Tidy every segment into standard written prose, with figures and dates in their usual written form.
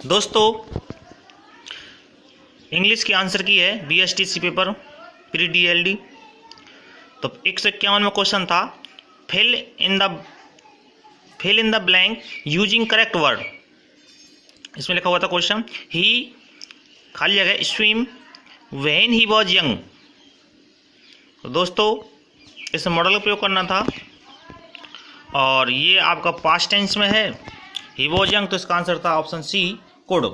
दोस्तों इंग्लिश की आंसर की है BSTC पेपर प्री DLD। तो 151 में क्वेश्चन था fill in the blank using correct word. इसमें लिखा हुआ था क्वेश्चन ही खाली जगह swim when he was young. तो दोस्तों इस मॉडल का प्रयोग करना था और ये आपका पास्ट टेंस में है। ही वॉज यंग तो इसका आंसर था option C could.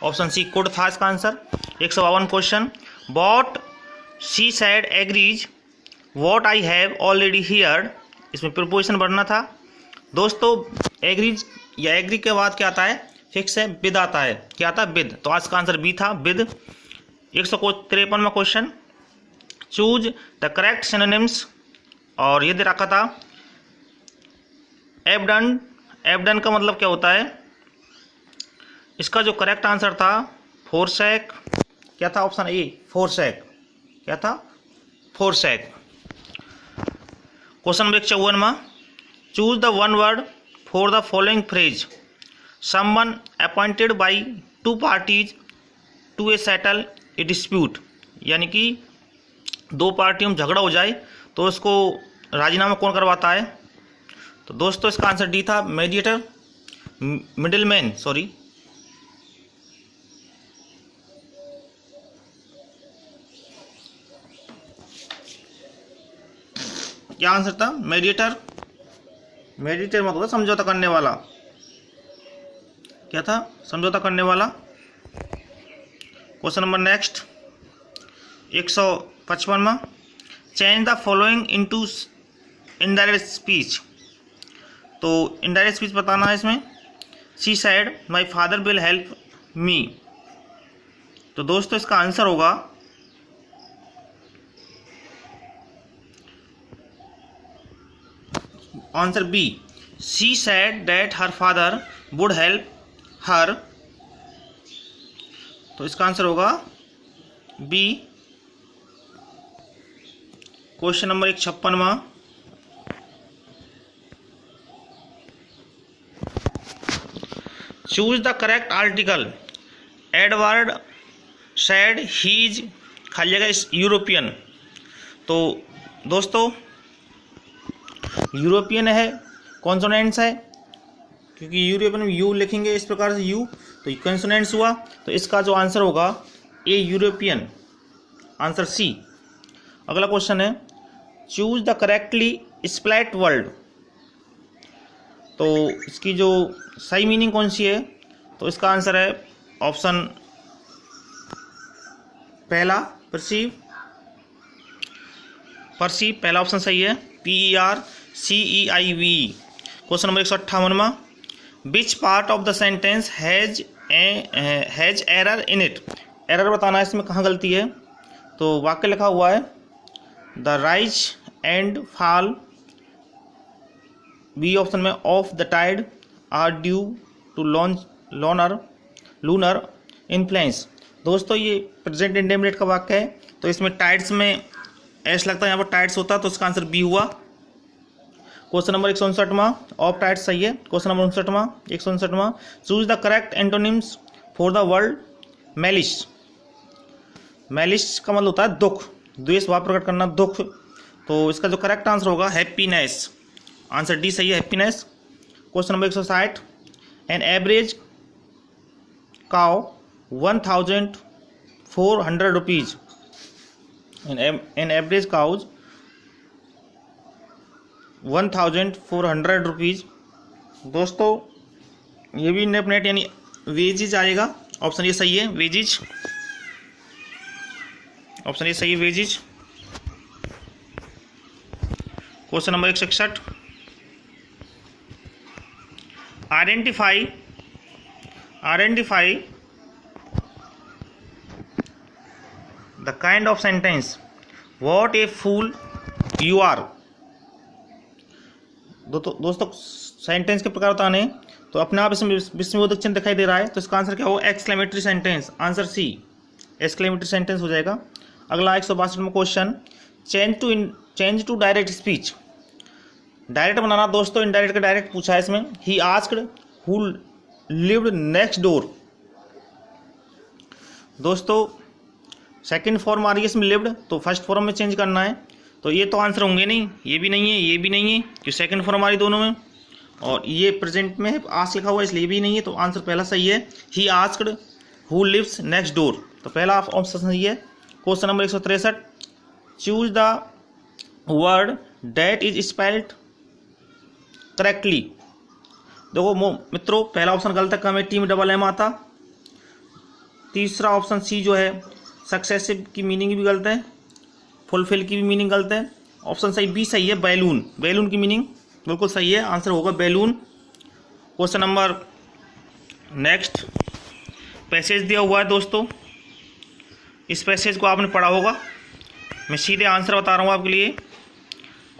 Option C could था इसका answer. 152 question what she said agrees what I have already heard. इसमें प्रीपोजिशन बढ़ना था। दोस्तों एग्रीज या एग्री के बाद क्या आता है, फिक्स है, विद आता है। क्या आता है, विद। तो आज का आंसर बी था, विद। 153 में question choose the correct synonyms और ये दे रखा था एबडन। एबडन का मतलब क्या होता है, इसका जो करेक्ट आंसर था फोरसैक। क्या था, ऑप्शन ए फोरसैक। क्या था, फोरसैक। क्वेश्चन नंबर 154 में choose the one word for the following phrase someone appointed by two parties to a settle a dispute. यानी कि दो पार्टियों में झगड़ा हो जाए तो उसको राजीनामा कौन करवाता है। तो दोस्तों इसका आंसर डी था, मीडिएटर, मिडिलमैन। सॉरी, क्या आंसर था, मीडिएटर। मीडिएटर मतलब समझौता करने वाला। क्या था, समझौता करने वाला। क्वेश्चन नंबर नेक्स्ट 155 में change the following into indirect speech. तो इनडायरेक्ट स्पीच बताना है इसमें। She said my father will help me. तो दोस्तों इसका आंसर होगा answer B. She said that her father would help her. तो इसका आंसर होगा बी। क्वेश्चन नंबर 156 में choose the correct article. Edward said he is खाली जगह यूरोपियन। तो दोस्तों यूरोपियन है, कॉन्सोनेंट्स है, क्योंकि यूरोपियन में यू लिखेंगे इस प्रकार से यू, तो कॉन्सोनेंट्स हुआ। तो इसका जो आंसर होगा ए यूरोपियन, आंसर सी। अगला क्वेश्चन है choose the correctly splat word. तो इसकी जो सही मीनिंग कौन सी है, तो इसका आंसर है ऑप्शन पहला, परसीव। परसीव पहला ऑप्शन सही है, PERCEIV। क्वेश्चन नंबर 158 में which part of the sentence has error in it. Error बताना है इसमें कहाँ गलती है। तो वाक्य लिखा हुआ है the rise and fall, B option में of the tide are due to lunar influence. दोस्तों ये प्रेजेंट इंडेफिनिट का वाक्य है, तो इसमें टाइड्स में एस लगता है, यहाँ पर टाइड्स होता है, तो इसका आंसर बी हुआ। क्वेश्चन नंबर 159 में ऑफ टाइड्स सही है। क्वेश्चन नंबर 159 में choose the correct antonyms for the word malice. Malice का मतलब होता है दुख, द्वेष भाव प्रकट करना, दुख। तो इसका जो करेक्ट आंसर होगा हैप्पीनेस, आंसर डी सही है, happiness. Question number 160 an average cow 1400 rupees. An average cows 1400 rupees. दोस्तों ये भी नेट यानी वेजिज आएगा, ऑप्शन ये सही है, वेजिज। ऑप्शन ये सही है, wages. Question number 161 identify the kind of sentence what a fool you are. दोस्तों सेंटेंस के प्रकार बताने, तो अपने आप इसमें विस्मयबोधक चिन्ह दिखाई दे रहा है, तो इसका आंसर क्या होगा, exclamatory sentence, answer C, exclamatory sentence हो जाएगा। अगला 162 में question change to direct speech. Direct बनाना दोस्तों, इनडायरेक्ट का डायरेक्ट पूछा है इसमें। He asked who lived next door. दोस्तों सेकंड फॉर्म आ रही है इसमें लिव्ड, तो फर्स्ट फॉर्म में चेंज करना है। तो ये तो आंसर होंगे नहीं, ये भी नहीं है, ये भी नहीं है, क्योंकि सेकंड फॉर्म आ रही दोनों में। और ये प्रेजेंट में है, आस्क लिखा हुआ है इसलिए भी नहीं है, तो आंसर पहला सही है। He asked who lives next door, तो पहला ऑप्शन सही है। Question number 163, choose the word that is spelled correctly. देखो मित्रों, पहला ऑप्शन गलत है, कमेटी में डबल एम आता। तीसरा ऑप्शन सी जो है सक्सेसिव की मीनिंग भी गलत है, फुलफिल की भी मीनिंग गलत है। ऑप्शन सही बी सही है, बैलून, बैलून की मीनिंग बिल्कुल सही है, आंसर होगा balloon. Question number next, passage दिया हुआ है दोस्तों, इस पैसेज को आपने पढ़ा होगा, मैं सीधे आंसर बता रहा हूँ आपके लिए।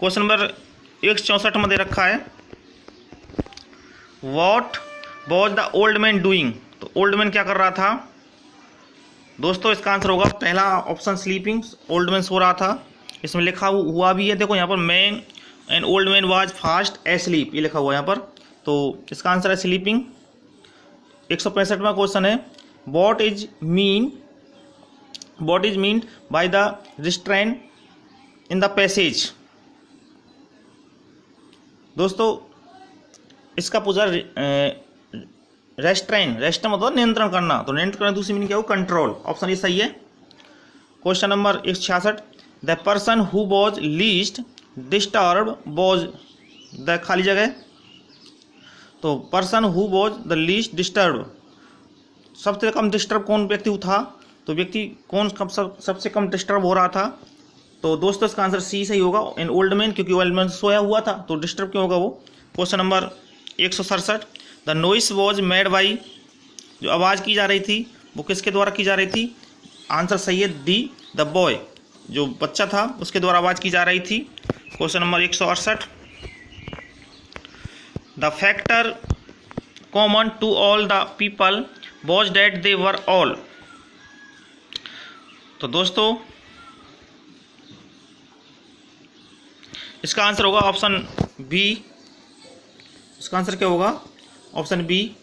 क्वेश्चन नंबर 164 में दे रखा है, what was the old man doing. तो ओल्ड मैन क्या कर रहा था दोस्तों? इसका आंसर होगा पहला option sleeping, old man so रहा था। इसमें लिखा हुआ भी है, देखो यहाँ पर man and old man was fast asleep, ये लिखा हुआ है यहाँ पर, तो इसका आंसर है स्लीपिंग। 165वां क्वेश्चन है, what is mean by the restrain in the passage. दोस्तों इसका पूछा रेस्ट्रेन मतलब नियंत्रण करना, तो नियंत्रण करना दूसरी मीनिंग क्या हो? कंट्रोल, ऑप्शन ये सही है। Question number 166, the person who was least disturb was the खाली जगह। तो person who was the least disturb, सबसे कम डिस्टर्ब कौन व्यक्ति था? तो व्यक्ति कौन सबसे कम डिस्टर्ब हो रहा था? तो दोस्तों इसका आंसर सी सही होगा, एन ओल्ड मैन, क्योंकि ओल्ड मैन सोया हुआ था, तो डिस्टर्ब क्यों होगा वो। Question number 167, the noise was made by, जो आवाज़ की जा रही थी वो किसके द्वारा की जा रही थी? आंसर सही है डी, द बॉय, जो बच्चा था उसके द्वारा आवाज़ की जा रही थी। Question number 168, the factor common to all the people was that they were all. तो दोस्तों इसका आंसर होगा ऑप्शन बी। इसका आंसर क्या होगा? ऑप्शन बी,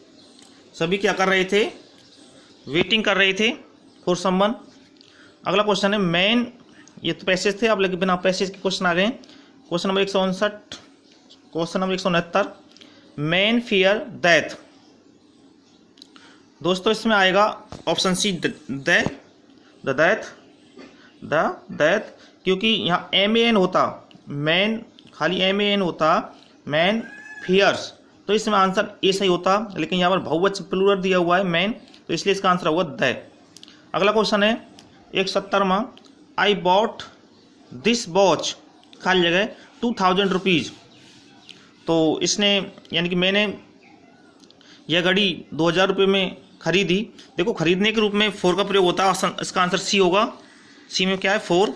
सभी क्या कर रहे थे? वेटिंग कर रहे थे फॉर समवन। अगला क्वेश्चन है मैन, ये तो पैसेज थे, अब लेकिन बिना पैसेज के क्वेश्चन आ गए। Question number 159, question number 169, man fear death. दोस्तों इसमें आएगा ऑप्शन सी, द डेथ, क्योंकि यहाँ MAN होता, मैन खाली MAN होता, मैन फियर्स, तो इसमें आंसर ए सही होता, लेकिन यहाँ पर बहुवचन प्लूरल दिया हुआ है मैन, तो इसलिए इसका आंसर होगा द। अगला क्वेश्चन है 170वां, आई बॉट दिस वॉच, खाली जगह 2000 रुपीज़। तो इसने यानी कि मैंने यह घड़ी 2000 रुपये में खरीदी। देखो खरीदने के रूप में फोर का प्रयोग होता है, इसका आंसर सी होगा। सी में क्या है? फोर।